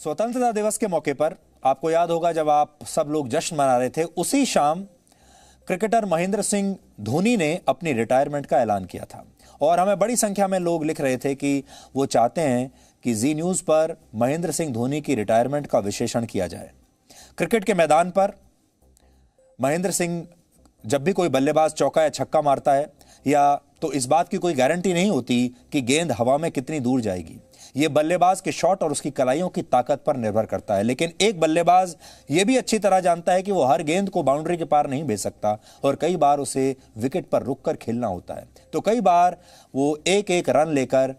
स्वतंत्रता दिवस के मौके पर आपको याद होगा जब आप सब लोग जश्न मना रहे थे, उसी शाम क्रिकेटर महेंद्र सिंह धोनी ने अपनी रिटायरमेंट का ऐलान किया था और हमें बड़ी संख्या में लोग लिख रहे थे कि वो चाहते हैं कि जी न्यूज़ पर महेंद्र सिंह धोनी की रिटायरमेंट का विश्लेषण किया जाए। क्रिकेट के मैदान पर महेंद्र सिंह जब भी कोई बल्लेबाज चौका या छक्का मारता है या तो इस बात की कोई गारंटी नहीं होती कि गेंद हवा में कितनी दूर जाएगी। ये बल्लेबाज के शॉट और उसकी कलाइयों की ताकत पर निर्भर करता है। लेकिन एक बल्लेबाज ये भी अच्छी तरह जानता है कि वो हर गेंद को बाउंड्री के पार नहीं भेज सकता और कई बार उसे विकेट पर रुककर खेलना होता है। तो कई बार वो एक एक रन लेकर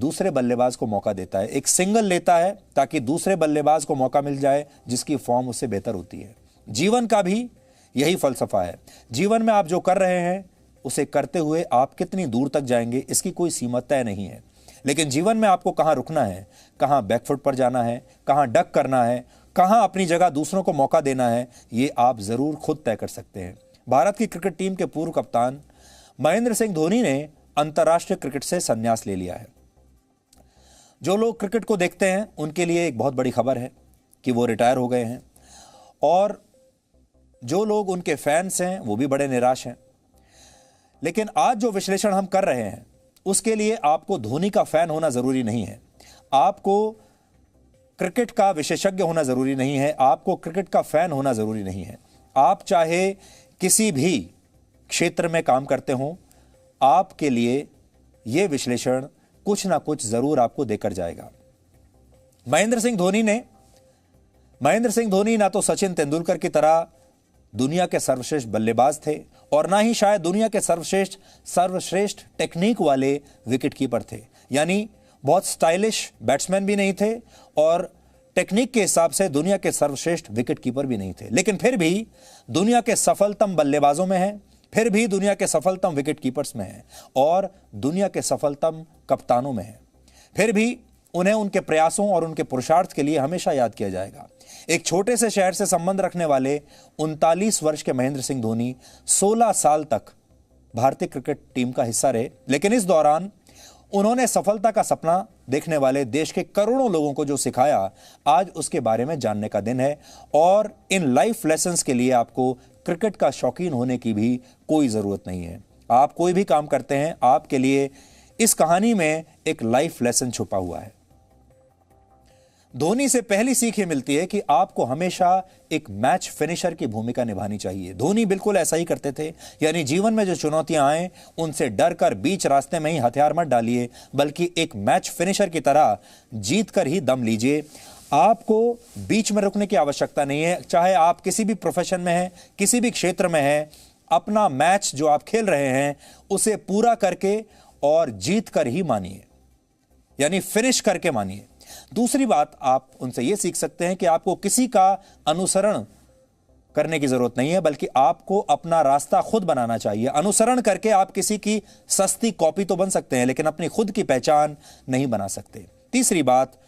दूसरे बल्लेबाज को मौका देता है, एक सिंगल लेता है ताकि दूसरे बल्लेबाज को मौका मिल जाए जिसकी फॉर्म उससे बेहतर होती है। जीवन का भी यही फलसफा है। जीवन में आप जो कर रहे हैं उसे करते हुए आप कितनी दूर तक जाएंगे इसकी कोई सीमा तय नहीं है। लेकिन जीवन में आपको कहां रुकना है, कहां बैकफुट पर जाना है, कहां डक करना है, कहां अपनी जगह दूसरों को मौका देना है, ये आप जरूर खुद तय कर सकते हैं। भारत की क्रिकेट टीम के पूर्व कप्तान महेंद्र सिंह धोनी ने अंतर्राष्ट्रीय क्रिकेट से संन्यास ले लिया है। जो लोग क्रिकेट को देखते हैं उनके लिए एक बहुत बड़ी खबर है कि वो रिटायर हो गए हैं और जो लोग उनके फैंस हैं वो भी बड़े निराश हैं। लेकिन आज जो विश्लेषण हम कर रहे हैं उसके लिए आपको धोनी का फैन होना जरूरी नहीं है, आपको क्रिकेट का विशेषज्ञ होना जरूरी नहीं है, आपको क्रिकेट का फैन होना जरूरी नहीं है। आप चाहे किसी भी क्षेत्र में काम करते हों, आपके लिए यह विश्लेषण कुछ ना कुछ जरूर आपको देकर जाएगा। महेंद्र सिंह धोनी ना तो सचिन तेंदुलकर की तरह दुनिया के सर्वश्रेष्ठ बल्लेबाज थे और ना ही शायद दुनिया के सर्वश्रेष्ठ टेक्निक वाले विकेटकीपर थे। यानी बहुत स्टाइलिश बैट्समैन भी नहीं थे और टेक्निक के हिसाब से दुनिया के सर्वश्रेष्ठ विकेटकीपर भी नहीं थे। लेकिन फिर भी दुनिया के सफलतम बल्लेबाजों में हैं, फिर भी दुनिया के सफलतम विकेटकीपर्स में हैं और दुनिया के सफलतम कप्तानों में हैं। फिर भी उन्हें उनके प्रयासों और उनके पुरुषार्थ के लिए हमेशा याद किया जाएगा। एक छोटे से शहर से संबंध रखने वाले 39 वर्ष के महेंद्र सिंह धोनी 16 साल तक भारतीय क्रिकेट टीम का हिस्सा रहे। लेकिन इस दौरान उन्होंने सफलता का सपना देखने वाले देश के करोड़ों लोगों को जो सिखाया, आज उसके बारे में जानने का दिन है। और इन लाइफ लेसन्स के लिए आपको क्रिकेट का शौकीन होने की भी कोई जरूरत नहीं है। आप कोई भी काम करते हैं, आपके लिए इस कहानी में एक लाइफ लेसन छुपा हुआ है। धोनी से पहली सीख ये मिलती है कि आपको हमेशा एक मैच फिनिशर की भूमिका निभानी चाहिए। धोनी बिल्कुल ऐसा ही करते थे। यानी जीवन में जो चुनौतियां आए उनसे डर कर बीच रास्ते में ही हथियार मत डालिए, बल्कि एक मैच फिनिशर की तरह जीत कर ही दम लीजिए। आपको बीच में रुकने की आवश्यकता नहीं है। चाहे आप किसी भी प्रोफेशन में हैं, किसी भी क्षेत्र में हैं, अपना मैच जो आप खेल रहे हैं उसे पूरा करके और जीत कर ही मानिए, यानी फिनिश करके मानिए। दूसरी बात आप उनसे यह सीख सकते हैं कि आपको किसी का अनुसरण करने की जरूरत नहीं है, बल्कि आपको अपना रास्ता खुद बनाना चाहिए। अनुसरण करके आप किसी की सस्ती कॉपी तो बन सकते हैं, लेकिन अपनी खुद की पहचान नहीं बना सकते। तीसरी बात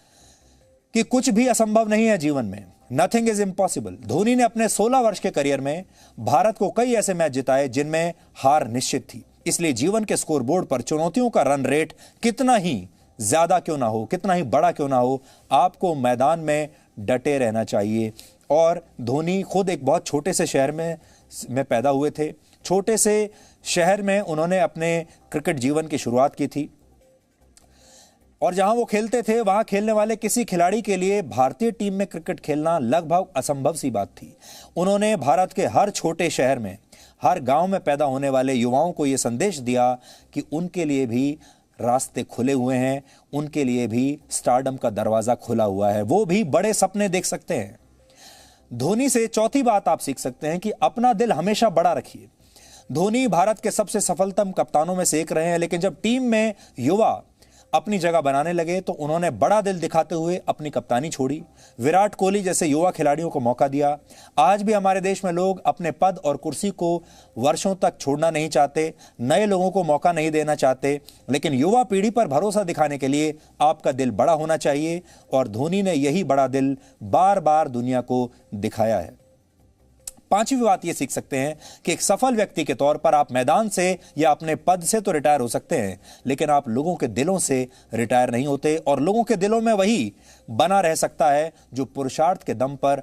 कि कुछ भी असंभव नहीं है जीवन में। Nothing is impossible. धोनी ने अपने 16 वर्ष के करियर में भारत को कई ऐसे मैच जिताए जिनमें हार निश्चित थी। इसलिए जीवन के स्कोरबोर्ड पर चुनौतियों का रन रेट कितना ही ज्यादा क्यों ना हो, कितना ही बड़ा क्यों ना हो, आपको मैदान में डटे रहना चाहिए। और धोनी खुद एक बहुत छोटे से शहर में पैदा हुए थे। छोटे से शहर में उन्होंने अपने क्रिकेट जीवन की शुरुआत की थी और जहां वो खेलते थे वहां खेलने वाले किसी खिलाड़ी के लिए भारतीय टीम में क्रिकेट खेलना लगभग असंभव सी बात थी। उन्होंने भारत के हर छोटे शहर में, हर गांव में पैदा होने वाले युवाओं को यह संदेश दिया कि उनके लिए भी रास्ते खुले हुए हैं, उनके लिए भी स्टारडम का दरवाजा खुला हुआ है, वो भी बड़े सपने देख सकते हैं। धोनी से चौथी बात आप सीख सकते हैं कि अपना दिल हमेशा बड़ा रखिए। धोनी भारत के सबसे सफलतम कप्तानों में से एक रहे हैं, लेकिन जब टीम में युवा अपनी जगह बनाने लगे तो उन्होंने बड़ा दिल दिखाते हुए अपनी कप्तानी छोड़ी। विराट कोहली जैसे युवा खिलाड़ियों को मौका दिया। आज भी हमारे देश में लोग अपने पद और कुर्सी को वर्षों तक छोड़ना नहीं चाहते, नए लोगों को मौका नहीं देना चाहते, लेकिन युवा पीढ़ी पर भरोसा दिखाने के लिए आपका दिल बड़ा होना चाहिए और धोनी ने यही बड़ा दिल बार बार दुनिया को दिखाया है। पांचवी बात यह सीख सकते हैं कि एक सफल व्यक्ति के तौर पर आप मैदान से या अपने पद से तो रिटायर हो सकते हैं, लेकिन आप लोगों के दिलों से रिटायर नहीं होते, और लोगों के दिलों में वही बना रह सकता है जो पुरुषार्थ के दम पर,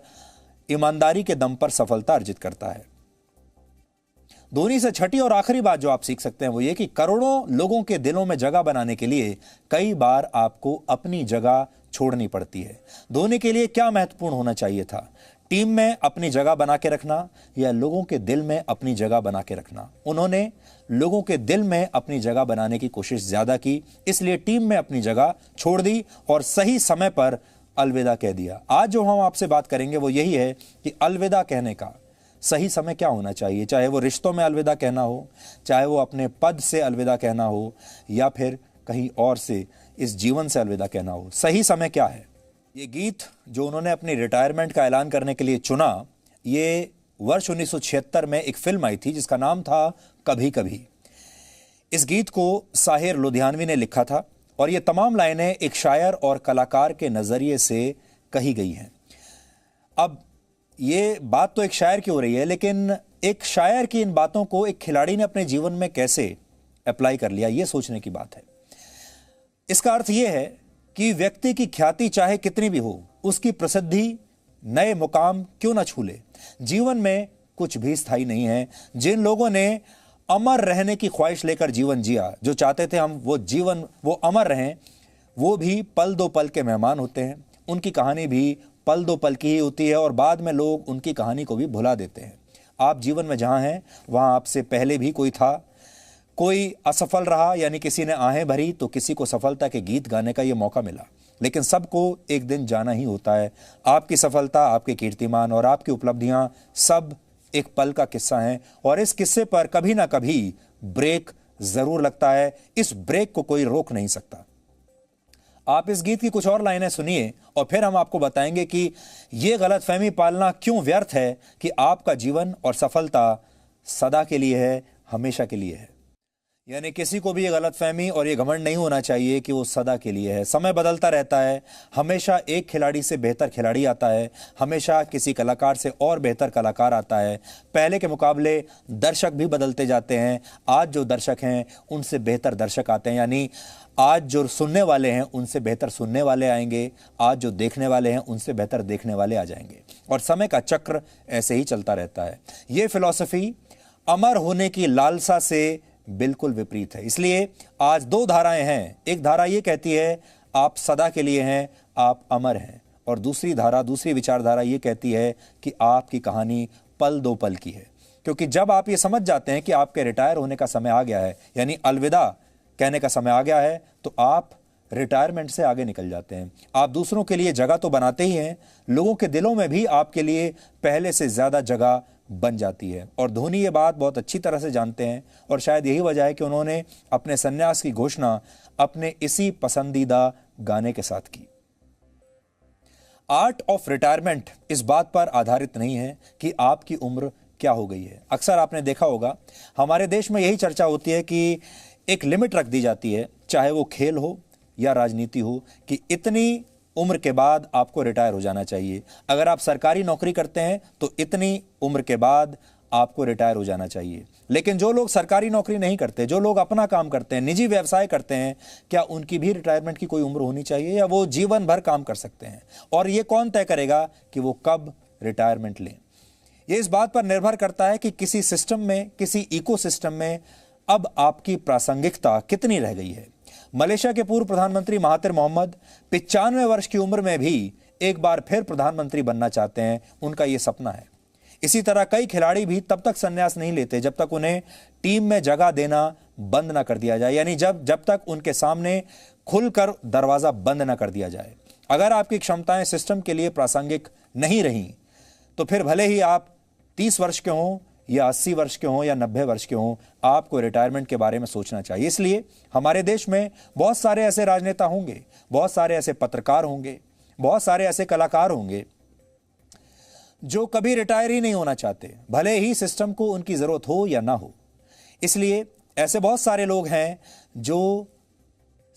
ईमानदारी के दम पर सफलता अर्जित करता है। धोनी से छठी और आखिरी बात जो आप सीख सकते हैं वो ये कि करोड़ों लोगों के दिलों में जगह बनाने के लिए कई बार आपको अपनी जगह छोड़नी पड़ती है। धोनी के लिए क्या महत्वपूर्ण होना चाहिए था? टीम में अपनी जगह बना के रखना या लोगों के दिल में अपनी जगह बना के रखना? उन्होंने लोगों के दिल में अपनी जगह बनाने की कोशिश ज्यादा की, इसलिए टीम में अपनी जगह छोड़ दी और सही समय पर अलविदा कह दिया। आज जो हम आपसे बात करेंगे वो यही है कि अलविदा कहने का सही समय क्या होना चाहिए, चाहे वो रिश्तों में अलविदा कहना हो, चाहे वो अपने पद से अलविदा कहना हो, या फिर कहीं और से इस जीवन से अलविदा कहना हो। सही समय क्या है? ये गीत जो उन्होंने अपनी रिटायरमेंट का ऐलान करने के लिए चुना, ये वर्ष 1976 में एक फिल्म आई थी जिसका नाम था कभी कभी। इस गीत को साहिर लुधियानवी ने लिखा था और ये तमाम लाइनें एक शायर और कलाकार के नजरिए से कही गई हैं। अब ये बात तो एक शायर की हो रही है, लेकिन एक शायर की इन बातों को एक खिलाड़ी ने अपने जीवन में कैसे अप्लाई कर लिया, ये सोचने की बात है। इसका अर्थ यह है कि व्यक्ति की ख्याति चाहे कितनी भी हो, उसकी प्रसिद्धि नए मुकाम क्यों ना छू ले, जीवन में कुछ भी स्थायी नहीं है। जिन लोगों ने अमर रहने की ख्वाहिश लेकर जीवन जिया, जो चाहते थे हम वो जीवन वो अमर रहें, वो भी पल दो पल के मेहमान होते हैं। उनकी कहानी भी पल दो पल की ही होती है और बाद में लोग उनकी कहानी को भी भुला देते हैं। आप जीवन में जहां हैं वहां आपसे पहले भी कोई था, कोई असफल रहा, यानी किसी ने आहें भरी तो किसी को सफलता के गीत गाने का यह मौका मिला, लेकिन सबको एक दिन जाना ही होता है। आपकी सफलता, आपके कीर्तिमान और आपकी उपलब्धियां सब एक पल का किस्सा है और इस किस्से पर कभी ना कभी ब्रेक जरूर लगता है। इस ब्रेक को कोई रोक नहीं सकता। आप इस गीत की कुछ और लाइनें सुनिए और फिर हम आपको बताएंगे कि यह गलतफहमी पालना क्यों व्यर्थ है कि आपका जीवन और सफलता सदा के लिए है, हमेशा के लिए है। यानी किसी को भी ये गलतफहमी और ये घमंड नहीं होना चाहिए कि वो सदा के लिए है। समय बदलता रहता है, हमेशा एक खिलाड़ी से बेहतर खिलाड़ी आता है, हमेशा किसी कलाकार से और बेहतर कलाकार आता है। पहले के मुकाबले दर्शक भी बदलते जाते हैं। आज जो दर्शक हैं उनसे बेहतर दर्शक आते हैं, यानी आज जो सुनने वाले हैं उनसे बेहतर सुनने वाले आएंगे, आज जो देखने वाले हैं उनसे बेहतर देखने वाले आ जाएंगे और समय का चक्र ऐसे ही चलता रहता है। ये फिलॉसफी अमर होने की लालसा से बिल्कुल विपरीत है। इसलिए आज दो धाराएं हैं। एक धारा यह कहती है आप सदा के लिए हैं, आप अमर हैं, और दूसरी धारा, दूसरी विचारधारा यह कहती है कि आपकी कहानी पल दो पल की है। क्योंकि जब आप ये समझ जाते हैं कि आपके रिटायर होने का समय आ गया है, यानी अलविदा कहने का समय आ गया है, तो आप रिटायरमेंट से आगे निकल जाते हैं। आप दूसरों के लिए जगह तो बनाते ही हैं, लोगों के दिलों में भी आपके लिए पहले से ज्यादा जगह बन जाती है। और धोनी ये बात बहुत अच्छी तरह से जानते हैं और शायद यही वजह है कि उन्होंने अपने संन्यास की घोषणा अपने इसी पसंदीदा गाने के साथ की। आर्ट ऑफ रिटायरमेंट इस बात पर आधारित नहीं है कि आपकी उम्र क्या हो गई है। अक्सर आपने देखा होगा हमारे देश में यही चर्चा होती है कि एक लिमिट रख दी जाती है, चाहे वो खेल हो या राजनीति हो, कि इतनी उम्र के बाद आपको रिटायर हो जाना चाहिए। अगर आप सरकारी नौकरी करते हैं तो इतनी उम्र के बाद आपको रिटायर हो जाना चाहिए। लेकिन जो लोग सरकारी नौकरी नहीं करते, जो लोग अपना काम करते हैं, निजी व्यवसाय करते हैं, क्या उनकी भी रिटायरमेंट की कोई उम्र होनी चाहिए या वो जीवन भर काम कर सकते हैं? और ये कौन तय करेगा कि वो कब रिटायरमेंट लें? ये इस बात पर निर्भर करता है कि किसी सिस्टम में, किसी इकोसिस्टम में अब आपकी प्रासंगिकता कितनी रह गई है। मलेशिया के पूर्व प्रधानमंत्री महातिर मोहम्मद 95 वर्ष की उम्र में भी एक बार फिर प्रधानमंत्री बनना चाहते हैं, उनका यह सपना है। इसी तरह कई खिलाड़ी भी तब तक संन्यास नहीं लेते जब तक उन्हें टीम में जगह देना बंद ना कर दिया जाए, यानी जब तक उनके सामने खुलकर दरवाजा बंद ना कर दिया जाए। अगर आपकी क्षमताएं सिस्टम के लिए प्रासंगिक नहीं रही तो फिर भले ही आप 30 वर्ष के हों या 80 वर्ष के हों या 90 वर्ष के हों, आपको रिटायरमेंट के बारे में सोचना चाहिए। इसलिए हमारे देश में बहुत सारे ऐसे राजनेता होंगे, बहुत सारे ऐसे पत्रकार होंगे, बहुत सारे ऐसे कलाकार होंगे जो कभी रिटायर ही नहीं होना चाहते, भले ही सिस्टम को उनकी जरूरत हो या ना हो। इसलिए ऐसे बहुत सारे लोग हैं जो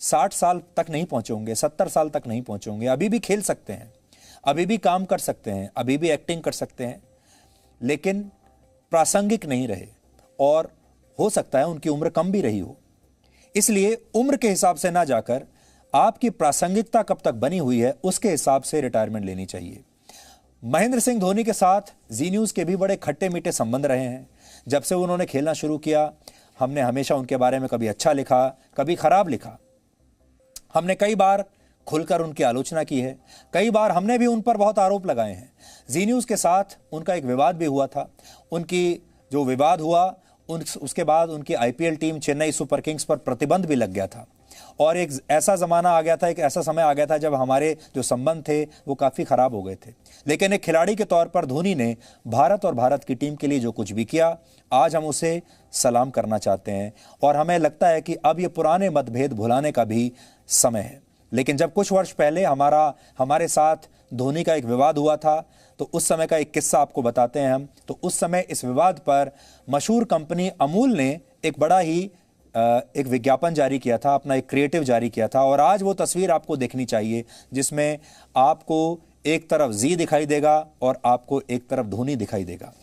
60 साल तक नहीं पहुंचे होंगे, 70 साल तक नहीं पहुंचे होंगे, अभी भी खेल सकते हैं, अभी भी काम कर सकते हैं, अभी भी एक्टिंग कर सकते हैं, लेकिन प्रासंगिक नहीं रहे और हो सकता है उनकी उम्र कम भी रही हो। इसलिए उम्र के हिसाब से ना जाकर आपकी प्रासंगिकता कब तक बनी हुई है उसके हिसाब से रिटायरमेंट लेनी चाहिए। महेंद्र सिंह धोनी के साथ जी न्यूज के भी बड़े खट्टे मीठे संबंध रहे हैं। जब से उन्होंने खेलना शुरू किया हमने हमेशा उनके बारे में कभी अच्छा लिखा कभी खराब लिखा। हमने कई बार खुलकर उनकी आलोचना की है, कई बार हमने भी उन पर बहुत आरोप लगाए हैं। जी न्यूज के साथ उनका एक विवाद भी हुआ था। उनकी जो विवाद हुआ उसके बाद उनकी IPL team Chennai super Kings पर प्रतिबंध भी लग गया था और एक ऐसा ज़माना आ गया था, एक ऐसा समय आ गया था जब हमारे जो संबंध थे वो काफ़ी ख़राब हो गए थे। लेकिन एक खिलाड़ी के तौर पर धोनी ने भारत और भारत की टीम के लिए जो कुछ भी किया आज हम उसे सलाम करना चाहते हैं और हमें लगता है कि अब ये पुराने मतभेद भुलाने का भी समय है। लेकिन जब कुछ वर्ष पहले हमारे साथ धोनी का एक विवाद हुआ था तो उस समय का एक किस्सा आपको बताते हैं हम। तो उस समय इस विवाद पर मशहूर कंपनी अमूल ने एक बड़ा ही एक विज्ञापन जारी किया था, अपना एक क्रिएटिव जारी किया था और आज वो तस्वीर आपको देखनी चाहिए जिसमें आपको एक तरफ जी दिखाई देगा और आपको एक तरफ धोनी दिखाई देगा।